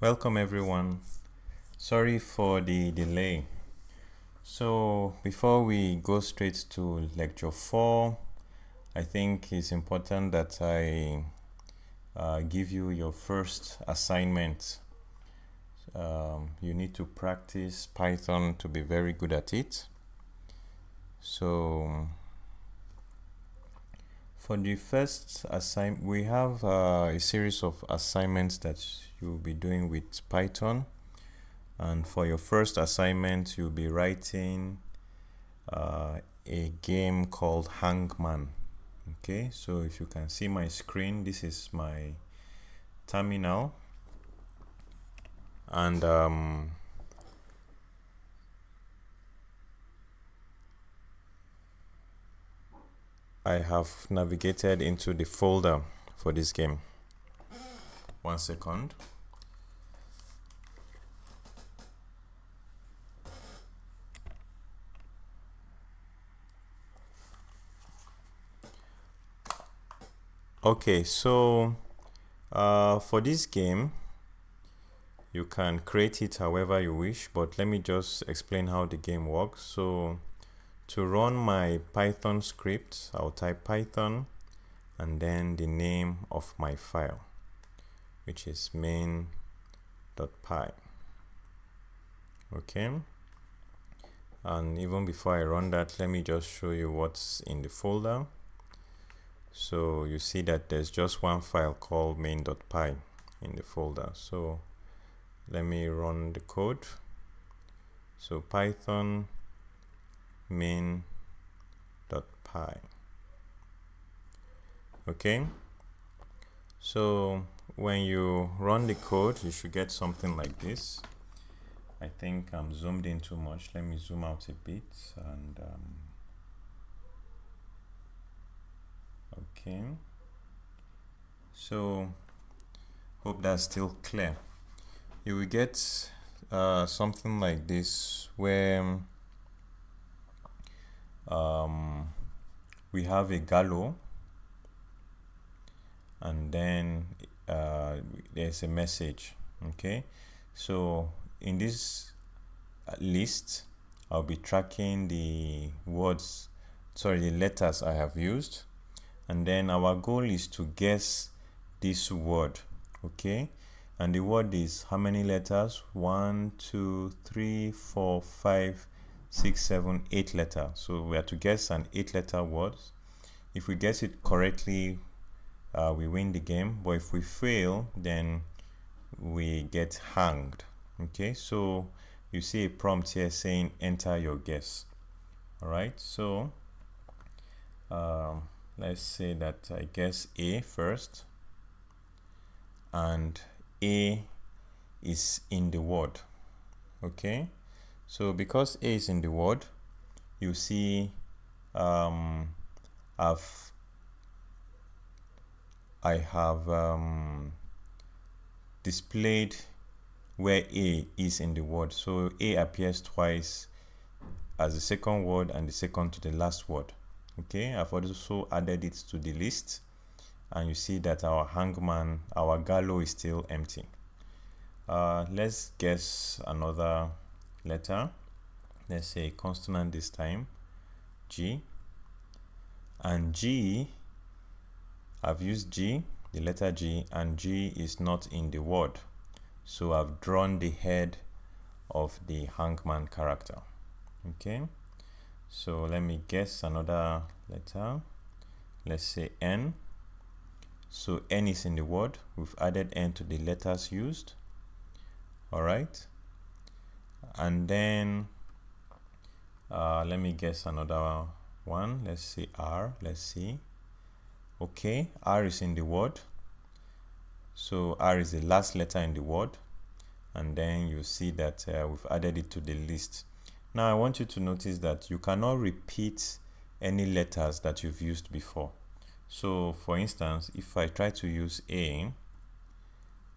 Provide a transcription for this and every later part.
Welcome everyone. Sorry for the delay. So before we go straight to lecture 4, I think it's important that I give you your first assignment. You need to practice Python to be very good at it. So for the first assignment, we have a series of assignments that you'll be doing with Python. And for your first assignment, you'll be writing a game called Hangman. Okay, so if you can see my screen, this is my terminal. And I have navigated into the folder for this game. 1 second. Okay, so for this game, you can create it however you wish, but let me just explain how the game works. So to run my Python script, I'll type Python and then the name of my file, which is main.py. Okay, and even before I run that, let me just show you what's in the folder. So you see that there's just one file called main.py in the folder. So let me run the code. So Python main.py. Okay, so when you run the code, you should get something like this. I think I'm zoomed in too much. Let me zoom out a bit. And okay, so hope that's still clear. You will get something like this where we have a gallo, and then there's a message. Okay, so in this list, I'll be tracking the letters I have used, and then our goal is to guess this word. Okay, and the word is how many letters? 1, 2, 3, 4, 5, 6, 7, 8 letters. So we have to guess an 8-letter word. If we guess it correctly, we win the game, but if we fail, then we get hanged. Okay, so you see a prompt here saying enter your guess. All right, so let's say that I guess A first, and A is in the word. Okay, so because A is in the word, you see I have displayed where A is in the word. So A appears twice as the second word and the second to the last word. Okay, I've also added it to the list, and you see that our hangman, our gallo, is still empty. Let's guess another letter. Let's say consonant this time, G. And G, I've used G, the letter G, and G is not in the word. So I've drawn the head of the hangman character. Okay, so let me guess another letter. Let's say N. So N is in the word. We've added N to the letters used. All right, and then let me guess another one. Let's say R. Let's see. Okay, R is in the word. So R is the last letter in the word, and then you see that we've added it to the list. Now I want you to notice that you cannot repeat any letters that you've used before. So for instance, if I try to use A,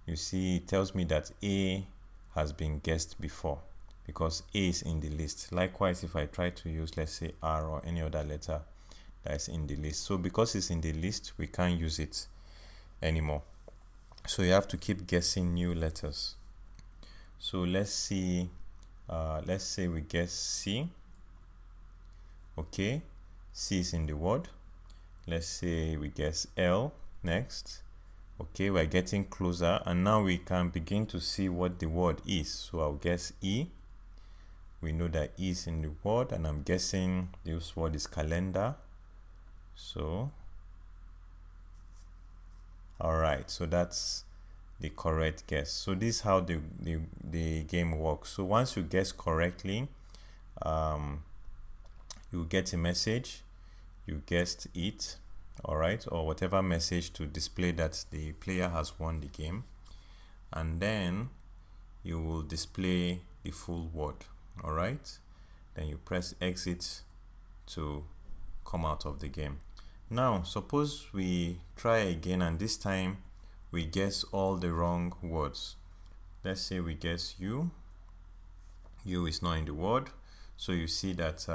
you see it tells me that A has been guessed before because A is in the list. Likewise, if I try to use, let's say, R or any other letter that's in the list. So because it's in the list, we can't use it anymore. So you have to keep guessing new letters. So let's see, let's say we guess C. Okay, C is in the word. Let's say we guess L next. Okay, we're getting closer, and now we can begin to see what the word is. So I'll guess E. We know that E is in the word, and I'm guessing this word is calendar. So all right, so that's the correct guess. So this is how the game works. So once you guess correctly, you get a message, you guessed it, all right, or whatever message to display that the player has won the game, and then you will display the full word. All right, then you press exit to come out of the game. Now suppose we try again, and this time we guess all the wrong words. Let's say we guess U is not in the word, so you see that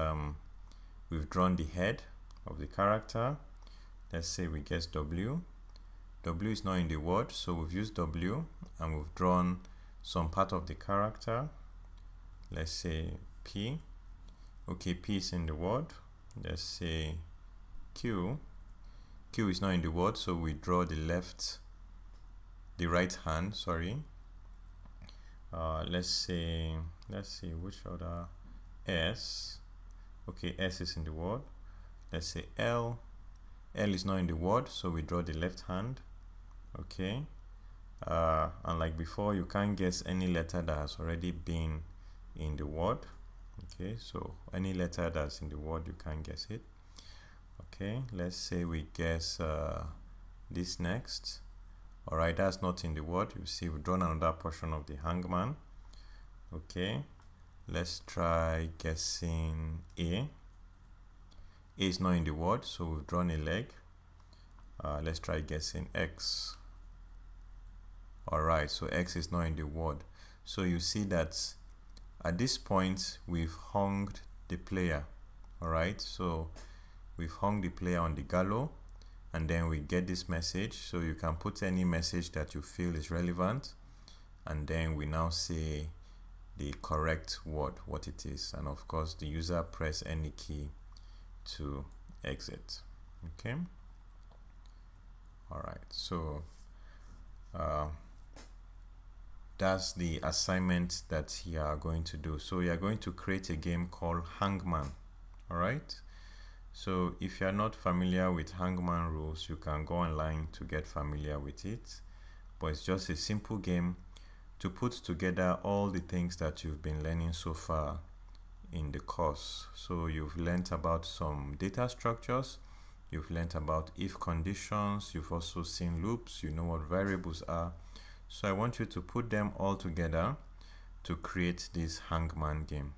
we've drawn the head of the character. Let's say we guess W is not in the word, so we've used W and we've drawn some part of the character. Let's say P. Okay, P is in the word. Let's say Q is not in the word, so we draw the right hand, sorry. Let's see which other. S. Okay, S is in the word. Let's say L is not in the word, so we draw the left hand. Okay, and like before, you can't guess any letter that has already been in the word. Okay, so any letter that's in the word, you can't guess it. Okay, let's say we guess this next. All right, that's not in the word. You see, we've drawn another portion of the hangman. Okay, let's try guessing A. A is not in the word, so we've drawn a leg. Let's try guessing X. All right, so X is not in the word. So you see that at this point we've hung the player. All right, so we've hung the player on the gallows, and then we get this message. So you can put any message that you feel is relevant, and then we now say the correct word, what it is, and of course the user press any key to exit. Okay, all right, so that's the assignment that you are going to do. So you are going to create a game called Hangman. All right, so if you are not familiar with Hangman rules, you can go online to get familiar with it, but it's just a simple game to put together all the things that you've been learning so far in the course. So you've learned about some data structures, you've learned about if conditions, you've also seen loops, you know what variables are. So I want you to put them all together to create this Hangman game.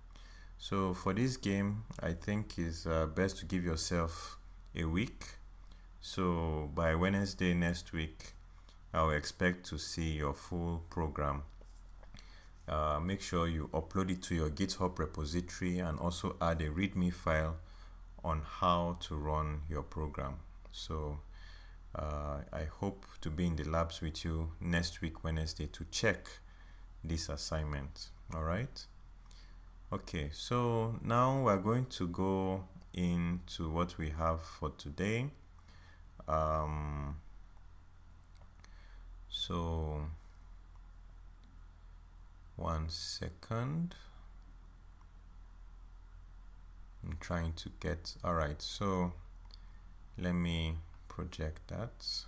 So for this game, I think it's best to give yourself a week. So by Wednesday next week, I'll expect to see your full program. Make sure you upload it to your GitHub repository and also add a README file on how to run your program. So I hope to be in the labs with you next week Wednesday to check this assignment. All right, okay, so now we're going to go into what we have for today. So 1 second, I'm trying to get, all right, so let me project that.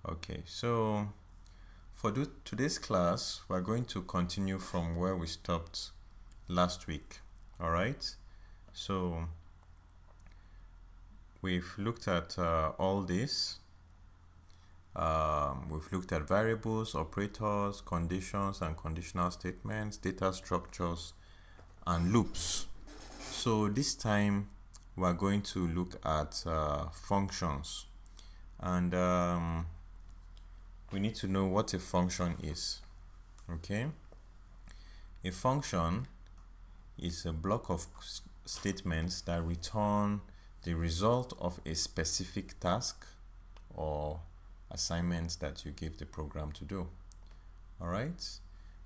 Okay, so for today's class, we're going to continue from where we stopped last week. All right, so we've looked at all this. We've looked at variables, operators, conditions and conditional statements, data structures, and loops. So this time we're going to look at functions, and we need to know what a function is. Okay, a function is a block of statements that return the result of a specific task or assignments that you give the program to do. All right.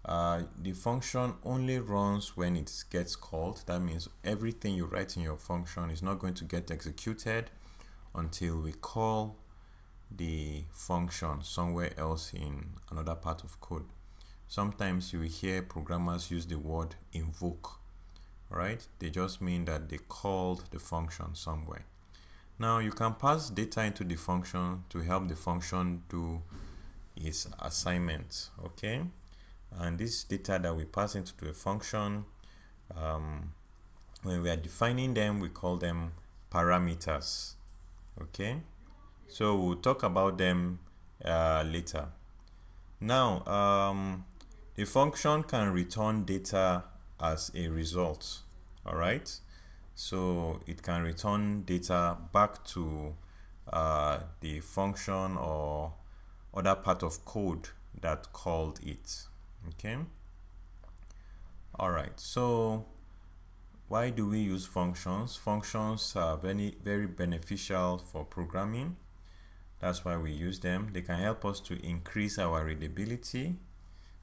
The function only runs when it gets called. That means everything you write in your function is not going to get executed until we call the function somewhere else in another part of code. Sometimes you will hear programmers use the word invoke. All right, they just mean that they called the function somewhere. Now you can pass data into the function to help the function do its assignment. Okay, and this data that we pass into the function, when we are defining them, we call them parameters. Okay, so we'll talk about them later. Now, the function can return data as a result. All right, so it can return data back to the function or other part of code that called it. Okay, all right, so why do we use functions? Functions are very beneficial for programming. That's why we use them. They can help us to increase our readability,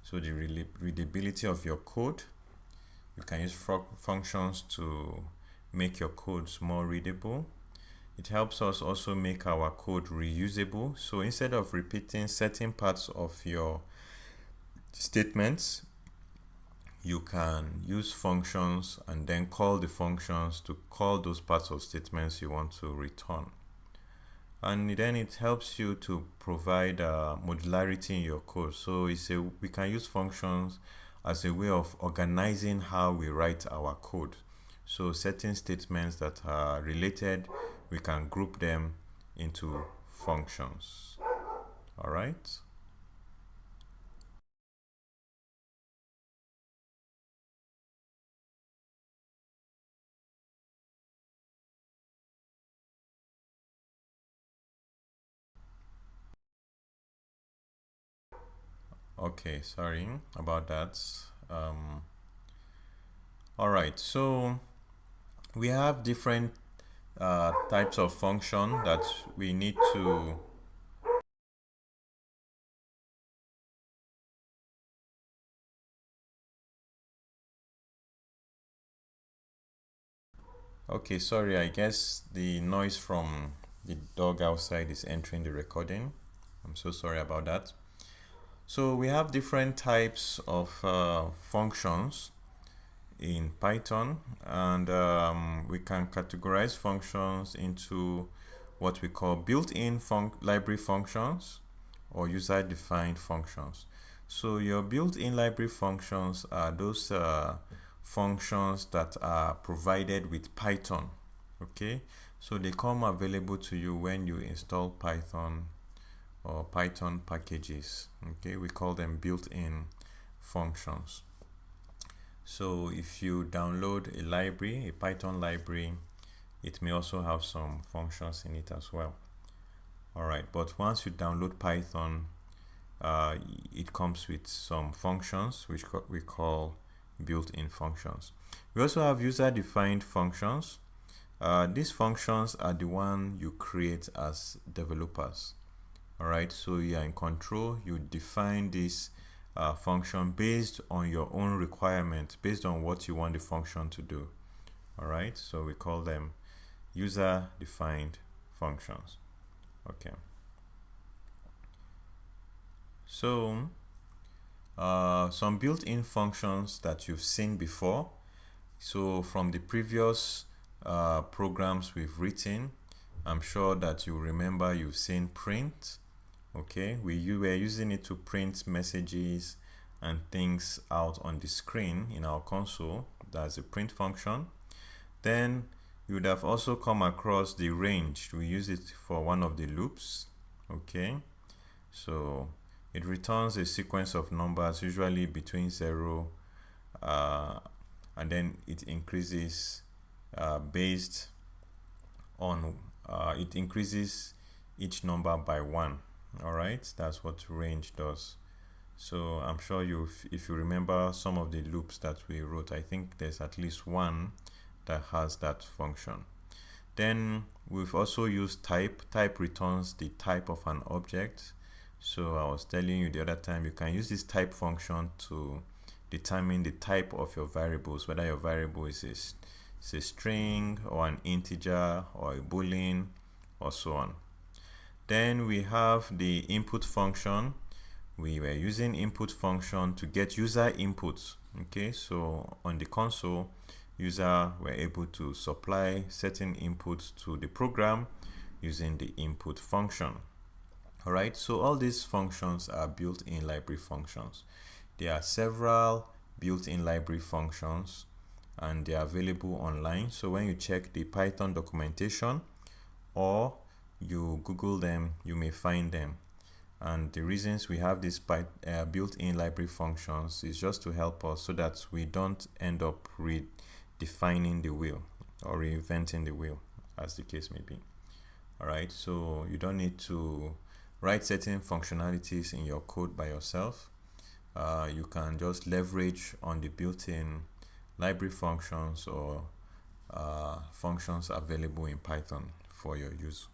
so the readability of your code. You can use functions to make your codes more readable. It helps us also make our code reusable. So instead of repeating certain parts of your statements, you can use functions and then call the functions to call those parts of statements you want to return. And then it helps you to provide modularity in your code. So we can use functions as a way of organizing how we write our code. So certain statements that are related, we can group them into functions. All right. Okay, sorry about that. All right, so we have different types of function that we need to Okay, sorry, I guess the noise from the dog outside is entering the recording. I'm so sorry about that. So we have different types of functions in Python, and we can categorize functions into what we call built-in library functions or user-defined functions. So your built-in library functions are those functions that are provided with Python. Okay, so they come available to you when you install Python or Python packages. Okay, we call them built-in functions. So if you download a library, a Python library, it may also have some functions in it as well. All right, but once you download Python, it comes with some functions which we call built-in functions. We also have user-defined functions. These functions are the one you create as developers. All right, so you are in control. You define this function based on your own requirement, based on what you want the function to do. All right, so we call them user-defined functions. Okay. So some built-in functions that you've seen before. So from the previous programs we've written, I'm sure that you remember you've seen print. Okay, we were using it to print messages and things out on the screen in our console. That's a print function. Then you would have also come across the range. We use it for one of the loops. Okay, so it returns a sequence of numbers, usually between 0 and then it increases based on it increases each number by 1. All right, that's what range does. So I'm sure if you remember some of the loops that we wrote, I think there's at least one that has that function. Then we've also used type. Type returns the type of an object. So I was telling you the other time, you can use this type function to determine the type of your variables, whether your variable is a string or an integer or a boolean or so on. Then we have the input function. We were using input function to get user inputs. Okay, so on the console, user were able to supply certain inputs to the program using the input function. All right, so all these functions are built-in library functions. There are several built-in library functions and they are available online. So when you check the Python documentation or you Google them, you may find them. And the reasons we have these built-in library functions is just to help us so that we don't end up redefining the wheel or reinventing the wheel, as the case may be. All right, so you don't need to write certain functionalities in your code by yourself. You can just leverage on the built-in library functions or functions available in Python for your use.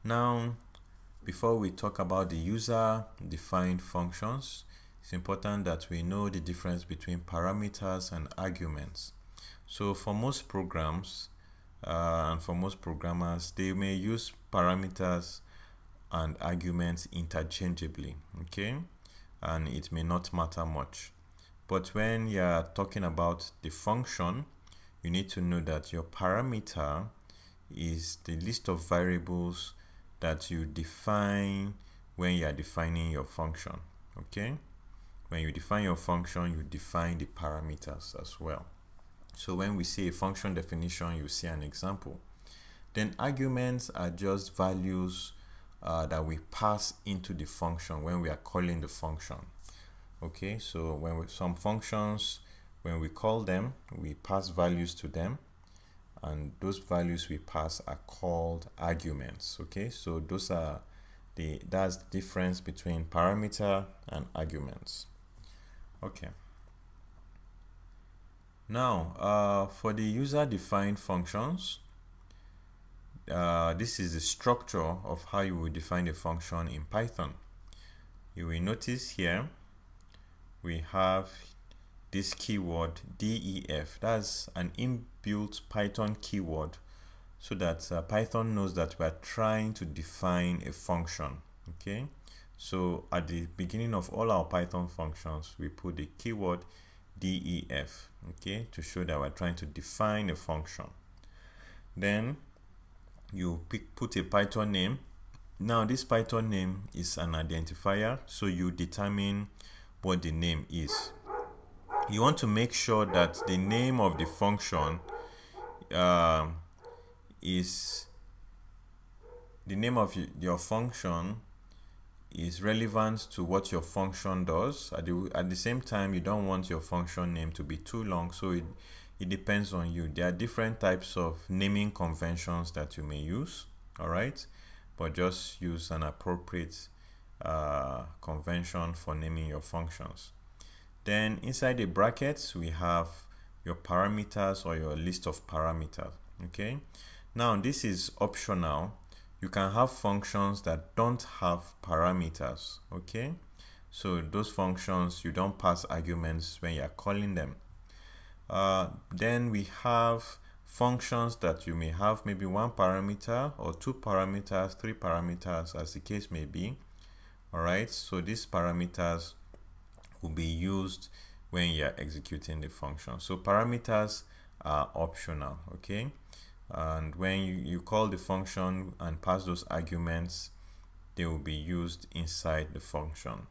Now, before we talk about the user-defined functions, it's important that we know the difference between parameters and arguments. So for most programs and for most programmers, they may use parameters and arguments interchangeably, okay? And it may not matter much. But when you're talking about the function, you need to know that your parameter is the list of variables that you define when you are defining your function. Okay, when you define your function, you define the parameters as well. So when we see a function definition, you see an example. Then arguments are just values that we pass into the function when we are calling the function. Okay, so when some functions, when we call them, we pass values to them, and those values we pass are called arguments. Okay, so that's the difference between parameter and arguments. Okay, now for the user-defined functions, this is the structure of how you will define a function in Python. You will notice here we have this keyword def. That's an inbuilt Python keyword so that Python knows that we are trying to define a function. Okay, so at the beginning of all our Python functions, we put the keyword def, okay, to show that we're trying to define a function. Then you put a Python name. Now this Python name is an identifier, so you determine what the name is. You want to make sure that the name of the function is the name of your function is relevant to what your function does. At the same time, you don't want your function name to be too long, so it depends on you. There are different types of naming conventions that you may use, all right, but just use an appropriate convention for naming your functions. Then inside the brackets, we have your parameters or your list of parameters. Okay, now this is optional. You can have functions that don't have parameters. Okay, so those functions, you don't pass arguments when you are calling them. Then we have functions that you may have maybe one parameter or two parameters, three parameters, as the case may be. All right, so these parameters will be used when you're executing the function. So parameters are optional, okay? And when you call the function and pass those arguments, they will be used inside the function.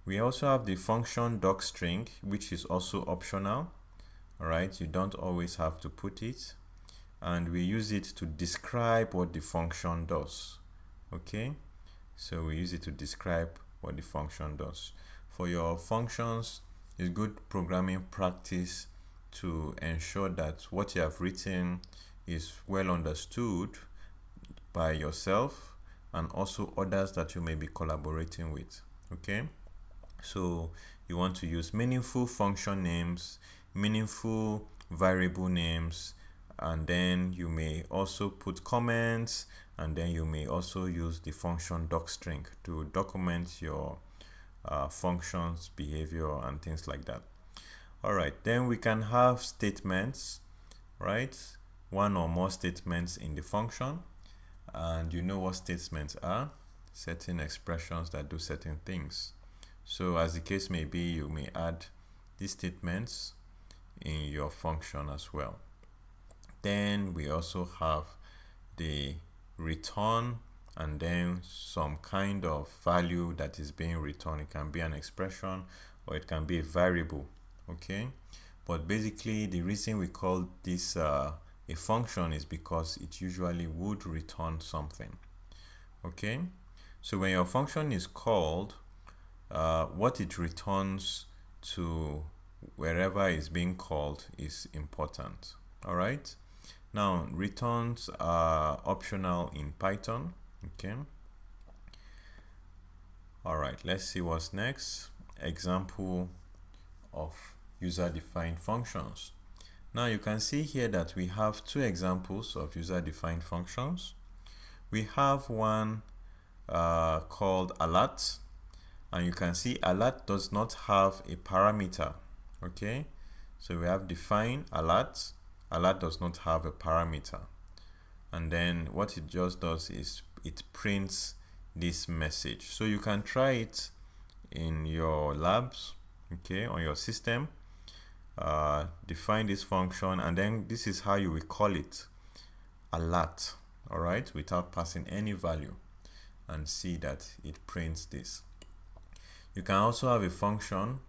We also have the function docstring, which is also optional. All right, you don't always have to put it, and we use it to describe what the function does. Okay, so we use it to describe what the function does. For your functions, it's good programming practice to ensure that what you have written is well understood by yourself and also others that you may be collaborating with. Okay, so you want to use meaningful function names, meaningful variable names, and then you may also put comments, and then you may also use the function docstring to document your functions, behavior, and things like that. All right, then we can have statements, right? One or more statements in the function, and you know what statements are: certain expressions that do certain things. So as the case may be, you may add these statements in your function as well. Then we also have the return, and then some kind of value that is being returned. It can be an expression or it can be a variable. Okay, but basically the reason we call this a function is because it usually would return something. Okay, so when your function is called, what it returns to wherever it's being called is important. All right, now returns are optional in Python. Okay, all right, let's see what's next. Example of user-defined functions. Now you can see here that we have two examples of user-defined functions. We have one called alert, and you can see alert does not have a parameter. Okay, so we have define alert. Alert does not have a parameter, and then what it just does is it prints this message. So you can try it in your labs, okay, on your system. Define this function, and then this is how you will call it: alert. All right, without passing any value, and see that it prints this. You can also have a function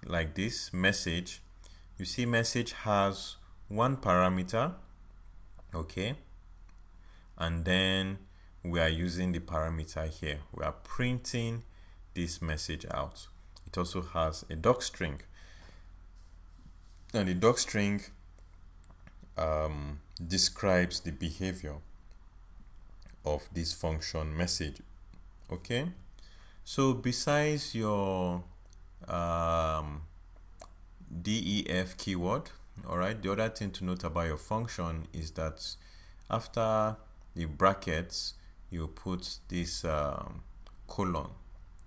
like this, message. You see message has one parameter, okay, and then we are using the parameter here. We are printing this message out. It also has a docstring, and the docstring describes the behavior of this function message. Okay, so besides your def keyword, all right, the other thing to note about your function is that after the brackets you put this colon.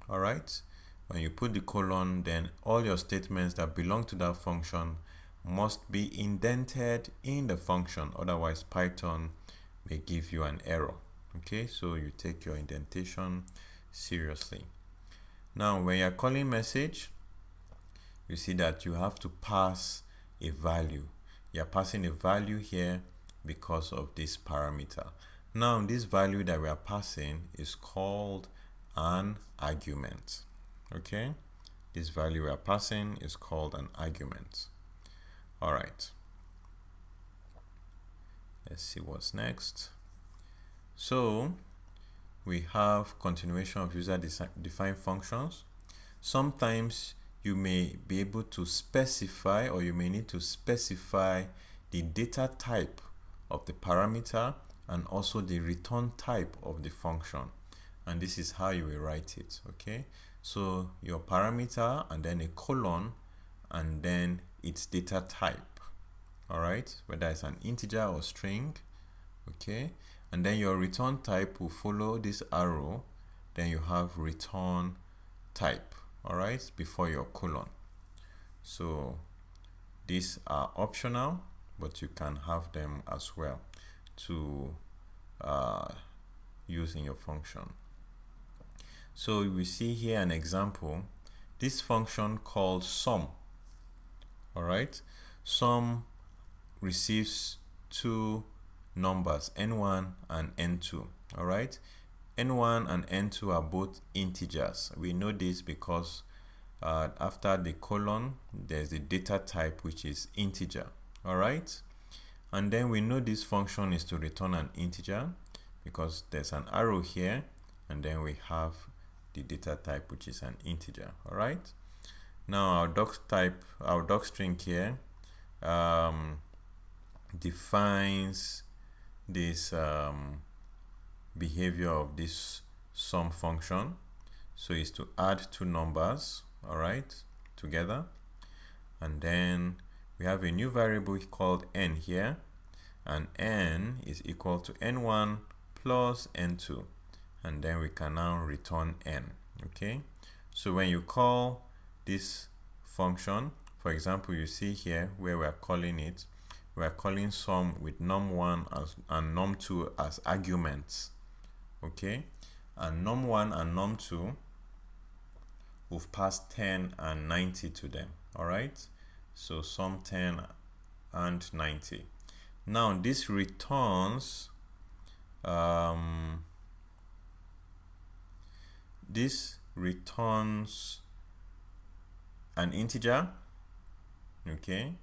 All right, when you put the colon, then all your statements that belong to that function must be indented in the function, otherwise Python may give you an error. Okay, so you take your indentation seriously. Now when you're calling message, you see that you have to pass a value. You're passing a value here because of this parameter. Now this value that we are passing is called an argument. Okay, this value we are passing is called an argument. All right, let's see what's next. So we have continuation of user-defined functions. Sometimes you may be able to specify, or you may need to specify the data type of the parameter and also the return type of the function, and this is how you will write it. Okay, so your parameter and then a colon and then its data type. All right, whether it's an integer or string. Okay, and then your return type will follow this arrow, then you have return type, all right, before your colon. So these are optional, but you can have them as well to use in your function. So we see here an example. This function called sum, all right, sum receives two numbers, n1 and n2. All right, n1 and n2 are both integers. We know this because after the colon there's the data type, which is integer. All right, and then we know this function is to return an integer because there's an arrow here, and then we have the data type, which is an integer. All right, now our docstring here defines this behavior of this sum function. So it's to add two numbers, all right, together, and then we have a new variable called n here, and n is equal to n1 plus n2, and then we can now return n. Okay, so when you call this function, for example, you see here where we are calling it, we are calling sum with num1 and num2 as arguments. Okay, and num1 and num2, we've passed 10 and 90 to them. All right, so sum 10 and 90. Now this returns an integer, okay,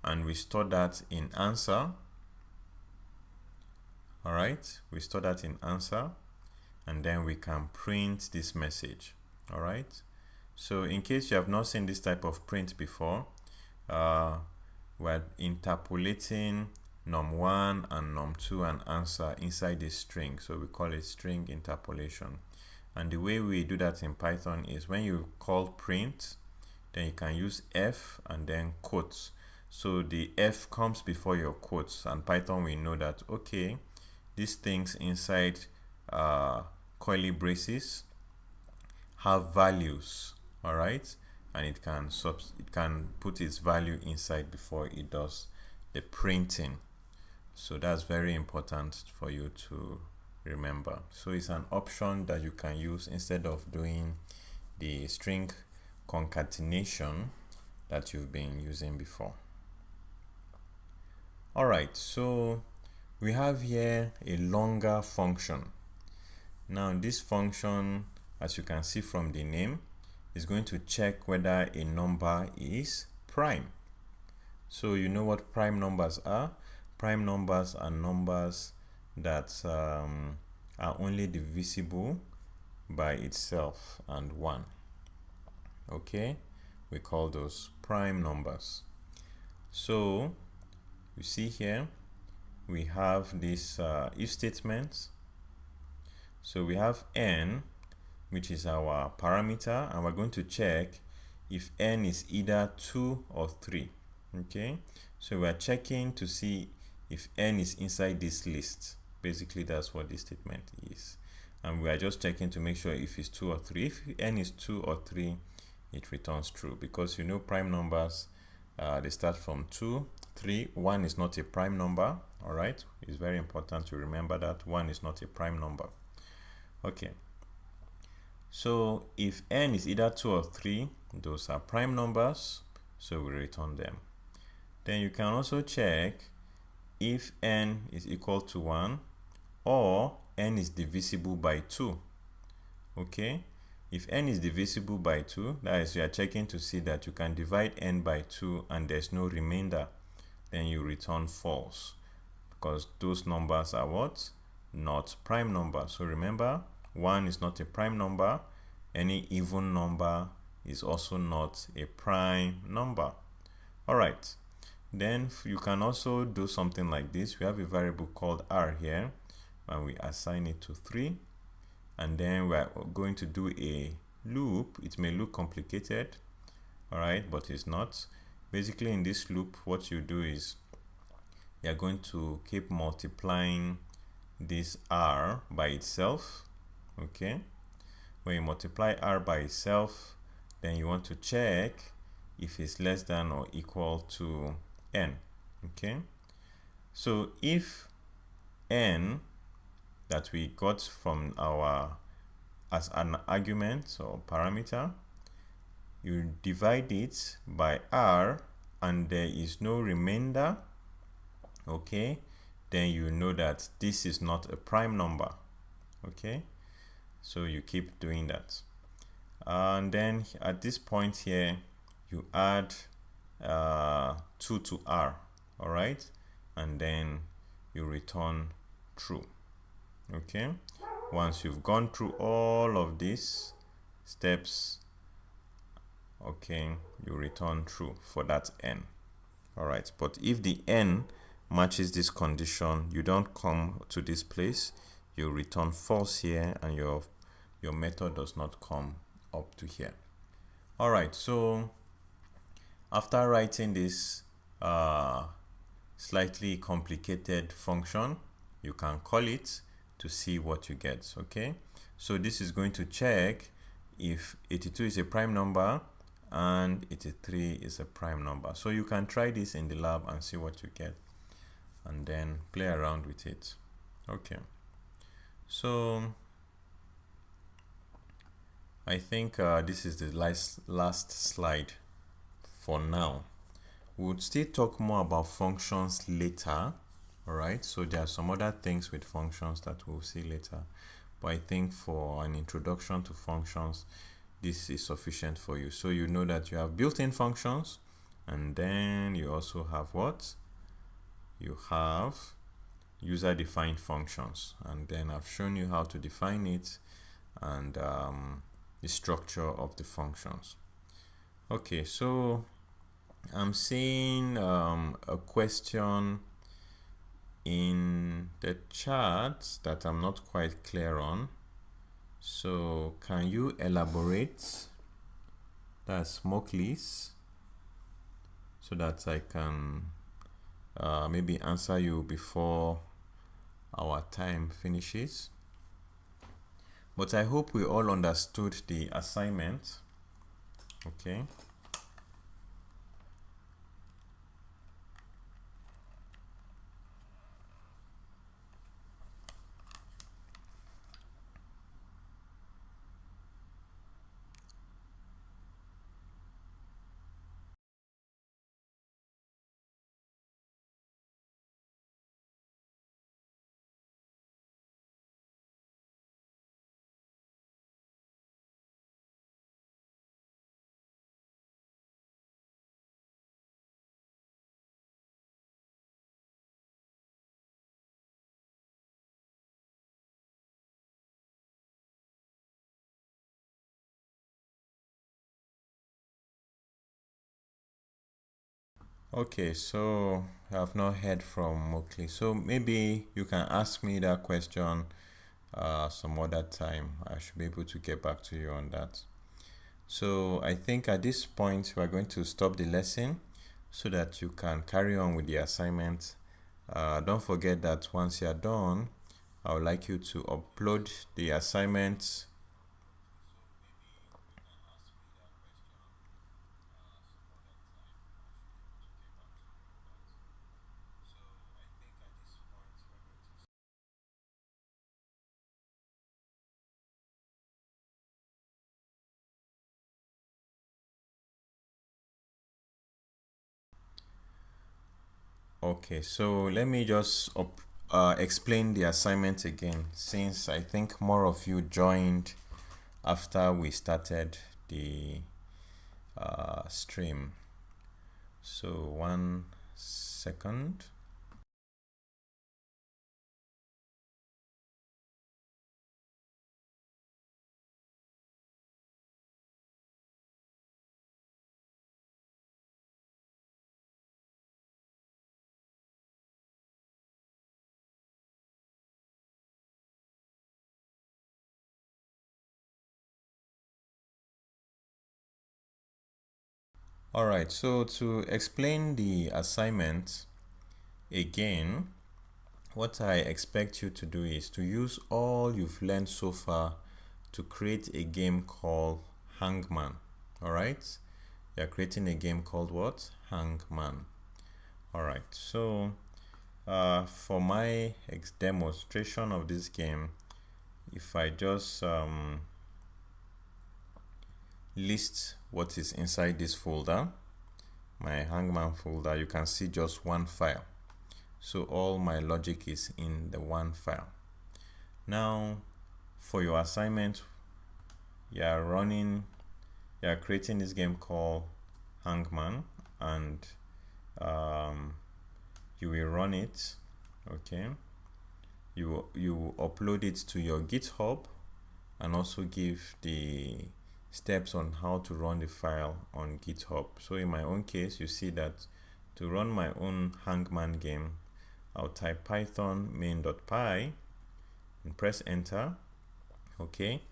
and we store that in answer. All right, we store that in answer, and then we can print this message. All right, so in case you have not seen this type of print before, we're interpolating num1 and num2 and answer inside this string, so we call it string interpolation. And the way we do that in Python is when you call print, then you can use f and then quotes. So the f comes before your quotes, and Python will know that, okay, these things inside curly braces have values. All right, and it can put its value inside before it does the printing. So that's very important for you to remember. So it's an option that you can use instead of doing the string concatenation that you've been using before. All right, so we have here a longer function. Now this function, as you can see from the name, is going to check whether a number is prime. So you know what prime numbers are? Prime numbers are numbers that are only divisible by itself and 1. Okay, we call those prime numbers. So you see here we have this if statement. So we have n, which is our parameter, and we're going to check if n is either 2 or 3. Okay, so we're checking to see if n is inside this list. Basically that's what this statement is, and we are just checking to make sure if it's 2 or 3. If n is 2 or 3, it returns true, because you know prime numbers, they start from 2, 3. 1 is not a prime number. All right, it's very important to remember that 1 is not a prime number. Okay, so if n is either 2 or 3, those are prime numbers, so we return them. Then you can also check if n is equal to 1 or n is divisible by 2. Okay, if n is divisible by 2, that is, you are checking to see that you can divide n by 2 and there's no remainder, then you return false, because those numbers are what? Not prime numbers. So remember, 1 is not a prime number. Any even number is also not a prime number. All right, then you can also do something like this. We have a variable called r here, and we assign it to 3, and then we're going to do a loop. It may look complicated, all right, but it's not. Basically in this loop, what you do is you're going to keep multiplying this r by itself. Okay, when you multiply r by itself, then you want to check if it's less than or equal to n. Okay, so if n that we got from our as an argument or parameter, you divide it by r and there is no remainder, okay, then you know that this is not a prime number. Okay, so you keep doing that, and then at this point here you add 2 to r. All right, and then you return true. Okay, once you've gone through all of these steps, okay, you return true for that n. All right, but if the n matches this condition, you don't come to this place, you return false here, and your method does not come up to here. All right, so after writing this slightly complicated function, you can call it to see what you get. Okay, so this is going to check if 82 is a prime number and 83 is a prime number. So you can try this in the lab and see what you get, and then play around with it. Okay, so I think this is the last slide for now. We'll still talk more about functions later. All right, so there are some other things with functions that we'll see later, but I think for an introduction to functions, this is sufficient for you. So you know that you have built-in functions, and then you also have what? You have user-defined functions, and then I've shown you how to define it and the structure of the functions. Okay, so I'm seeing a question in the chat that I'm not quite clear on. So can you elaborate? That's Moklis, so that I can maybe answer you before our time finishes. But I hope we all understood the assignment. Okay. Okay, so I've not heard from Mokli. So maybe you can ask me that question some other time. I should be able to get back to you on that. So I think at this point we're going to stop the lesson so that you can carry on with the assignment. Don't forget that once you're done, I would like you to upload the assignment. Okay, so let me just explain the assignment again, since I think more of you joined after we started the stream. So 1 second. All right, so to explain the assignment again, what I expect you to do is to use all you've learned so far to create a game called Hangman. All right, you're creating a game called what? Hangman. All right, so for my demonstration of this game, if I just list what is inside this folder, my Hangman folder, you can see just one file. So all my logic is in the one file. Now for your assignment, you are creating this game called Hangman, and you will run it. Okay, you upload it to your GitHub and also give the steps on how to run the file on GitHub. So in my own case, you see that to run my own Hangman game, I'll type python main.py and press enter. Okay,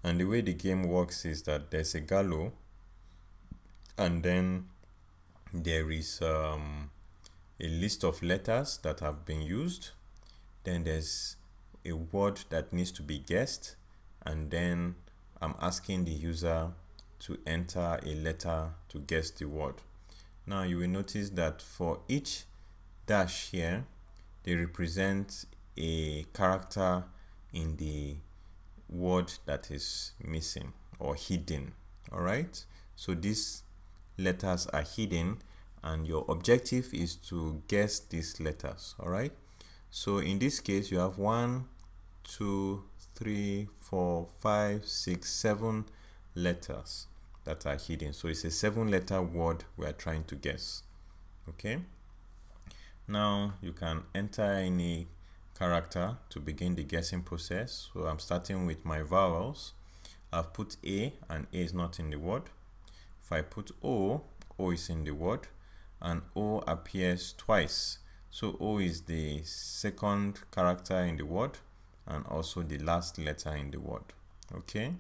and the way the game works is that there's a gallows, and then there is a list of letters that have been used, then there's a word that needs to be guessed, and then I'm asking the user to enter a letter to guess the word. Now you will notice that for each dash here, they represent a character in the word that is missing or hidden. All right, so these letters are hidden and your objective is to guess these letters. All right, so in this case you have 1, 2, 3, 4, 5, 6, 7 letters that are hidden. So it's a 7-letter word we are trying to guess. Okay, now you can enter any character to begin the guessing process. So I'm starting with my vowels. I've put A and A is not in the word. If I put O, O is in the word, and O appears twice. So O is the second character in the word and also the last letter in the word. Okay,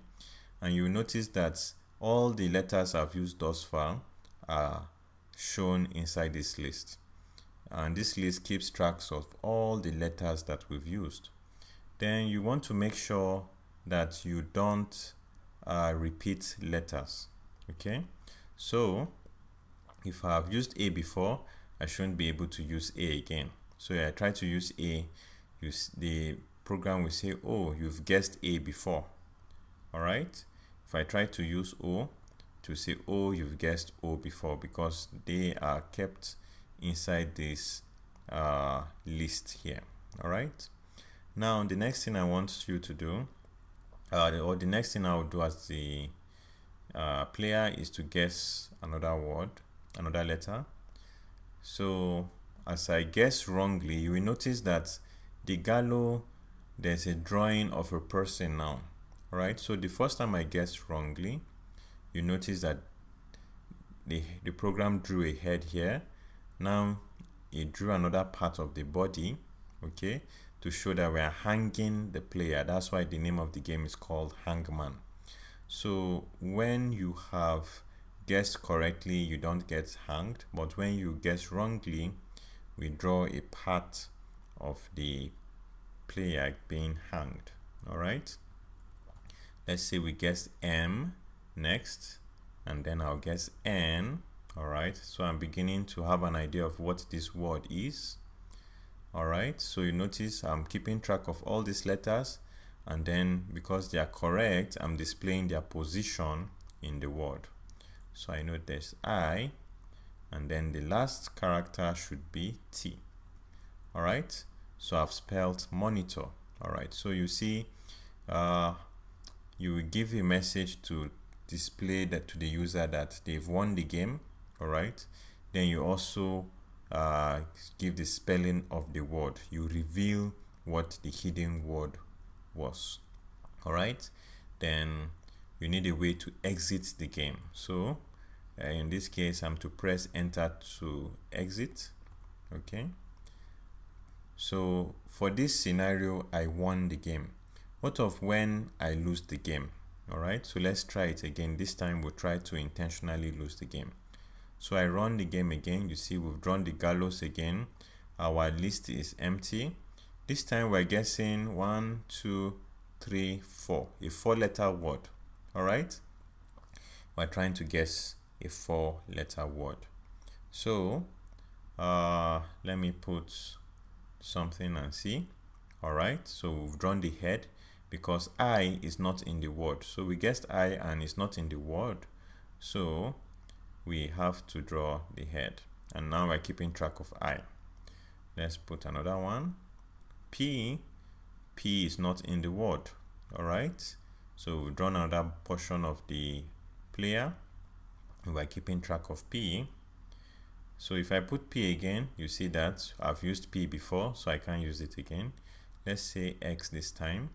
and you notice that all the letters I've used thus far are shown inside this list, and this list keeps tracks of all the letters that we've used. Then you want to make sure that you don't repeat letters. Okay, so if I've used A before, I shouldn't be able to use A again. So I try to use A, the program will say, oh, you've guessed A before. All right, if I try to use O, to say, oh, you've guessed O before, because they are kept inside this list here. All right, now the next thing I want you to do, or the next thing I will do as the player, is to guess another word, another letter. So as I guess wrongly, you will notice that the gallo, there's a drawing of a person now. All right, so the first time I guessed wrongly, you notice that the program drew a head here. Now it drew another part of the body, okay, to show that we are hanging the player. That's why the name of the game is called Hangman. So when you have guessed correctly, you don't get hanged, but when you guess wrongly, we draw a part of the player being hanged. All right, let's say we guess M next, and then I'll guess N. All right, so I'm beginning to have an idea of what this word is. All right, so you notice I'm keeping track of all these letters, and then because they are correct, I'm displaying their position in the word. So I know there's I, and then the last character should be T. All right, so I've spelled monitor. All right, so you see, you will give a message to display that to the user that they've won the game. All right, then you also give the spelling of the word. You reveal what the hidden word was. All right, then you need a way to exit the game. So in this case, I'm to press enter to exit. Okay, so for this scenario, I won the game. What of when I lose the game? All right, so let's try it again. This time we'll try to intentionally lose the game. So I run the game again. You see we've drawn the gallows again. Our list is empty. This time we're guessing 1, 2, 3, 4, a 4-letter word. All right, we're trying to guess a 4-letter word. So let me put something and see. All right, so we've drawn the head because I is not in the word. So we guessed I and it's not in the word, so we have to draw the head. And now we're keeping track of I. Let's put another one. P is not in the word. All right, so we've drawn another portion of the player. We're keeping track of P. So if I put P again, you see that I've used P before, so I can't use it again. Let's say X this time.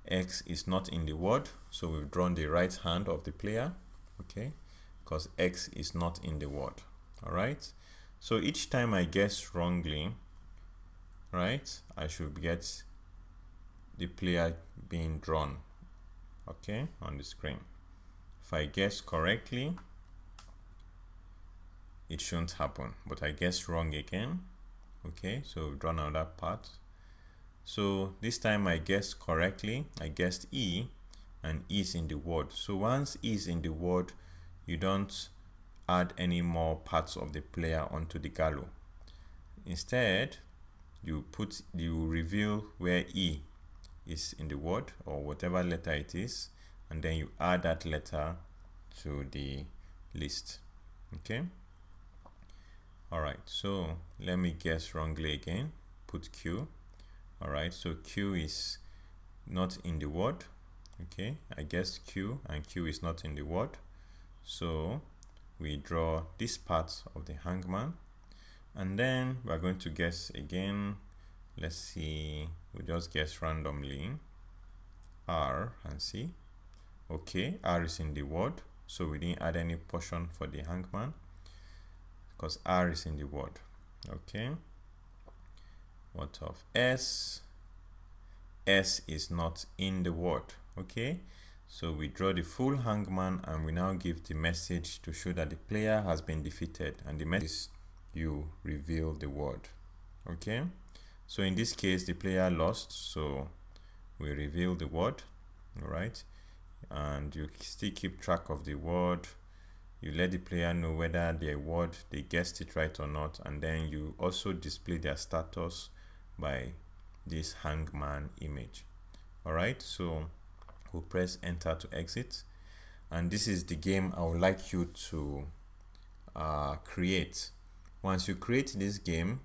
X is not in the word, so we've drawn the right hand of the player, okay, because X is not in the word. All right, so each time I guess wrongly, right, I should get the player being drawn, okay, on the screen. If I guess correctly, it shouldn't happen, but I guess wrong again, Okay, so we've drawn another part. So this time I guessed correctly. I guessed E, and E is in the word. So once E is in the word, you don't add any more parts of the player onto the gallows. Instead, you reveal where E is in the word, or whatever letter it is, and then you add that letter to the list. Okay. All right, so let me guess wrongly again. Put Q. All right, so Q is not in the word. Okay, I guess Q, and Q is not in the word. So we draw this part of the hangman, and then we're going to guess again. Let's see, we just guess randomly R and see. Okay, R is in the word, so we didn't add any portion for the hangman because R is in the word. Okay, what of S? S is not in the word. Okay, so we draw the full hangman, and we now give the message to show that the player has been defeated, and the message is you reveal the word. Okay, so in this case the player lost, so we reveal the word. All right, and you still keep track of the word. You let the player know whether their word they guessed it right or not, and then you also display their status by this hangman image. All right, so we'll press enter to exit, and this is the game I would like you to create. Once you create this game,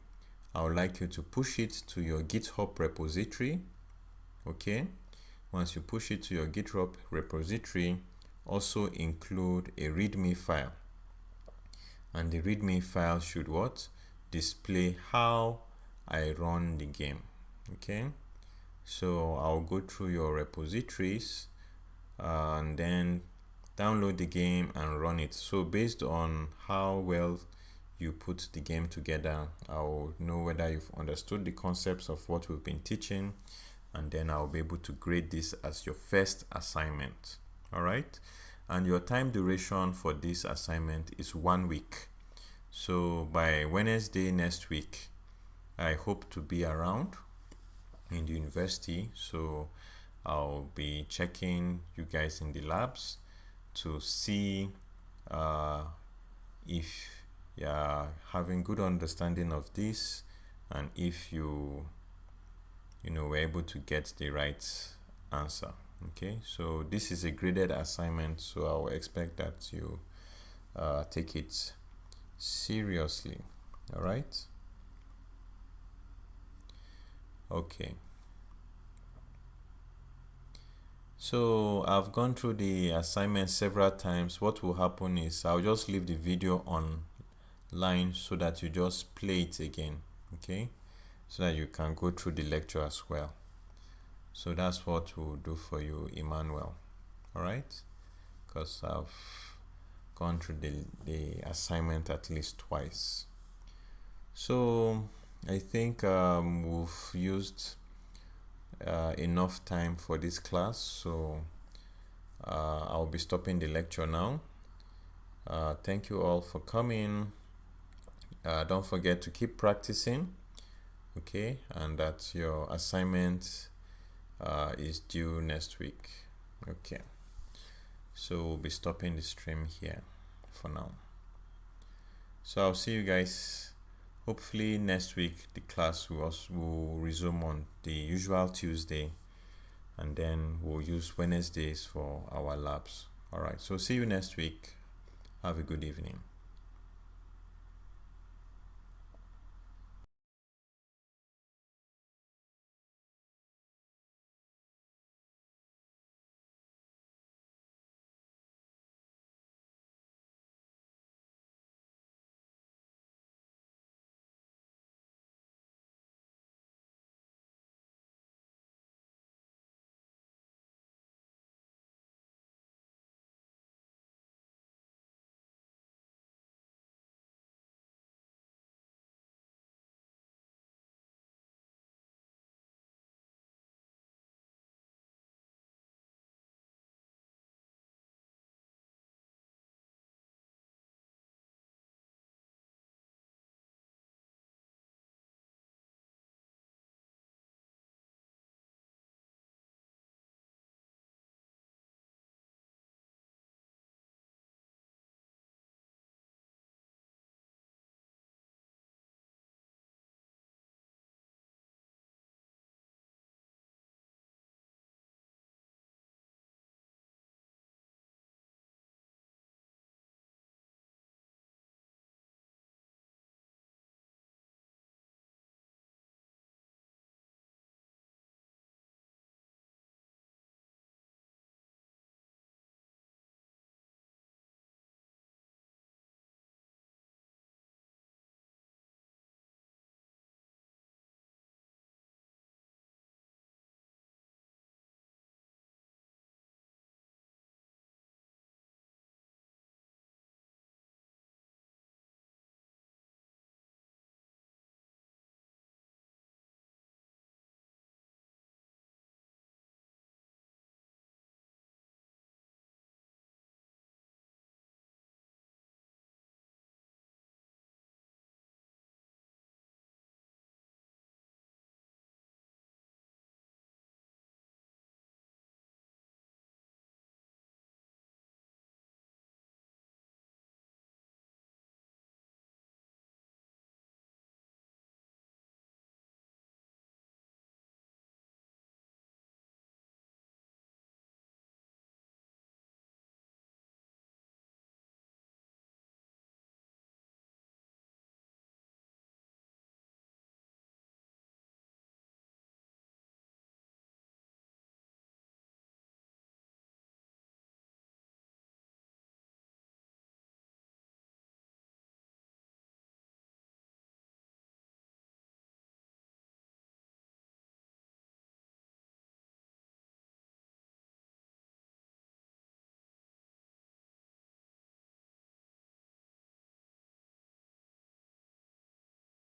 I would like you to push it to your GitHub repository. Okay, once you push it to your GitHub repository, also include a readme file, and the readme file should what? Display how I run the game. Okay, so I'll go through your repositories and then download the game and run it. So based on how well you put the game together, I'll know whether you've understood the concepts of what we've been teaching, and then I'll be able to grade this as your first assignment. All right, and your time duration for this assignment is 1 week. So by Wednesday next week, I hope to be around in the university, so I'll be checking you guys in the labs to see if you're having good understanding of this, and if you were able to get the right answer. Okay, so this is a graded assignment, so I will expect that you take it seriously. All right, okay, so I've gone through the assignment several times. What will happen is I'll just leave the video online so that you just play it again. Okay, so that you can go through the lecture as well. So that's what we'll do for you, Emmanuel. All right, because I've gone through the assignment at least twice. So I think we've used enough time for this class, so I'll be stopping the lecture now. Thank you all for coming. Don't forget to keep practicing, okay, and that your assignment is due next week. Okay, so we'll be stopping the stream here for now. So I'll see you guys hopefully next week. The class will resume on the usual Tuesday, and then we'll use Wednesdays for our labs. All right, so see you next week. Have a good evening.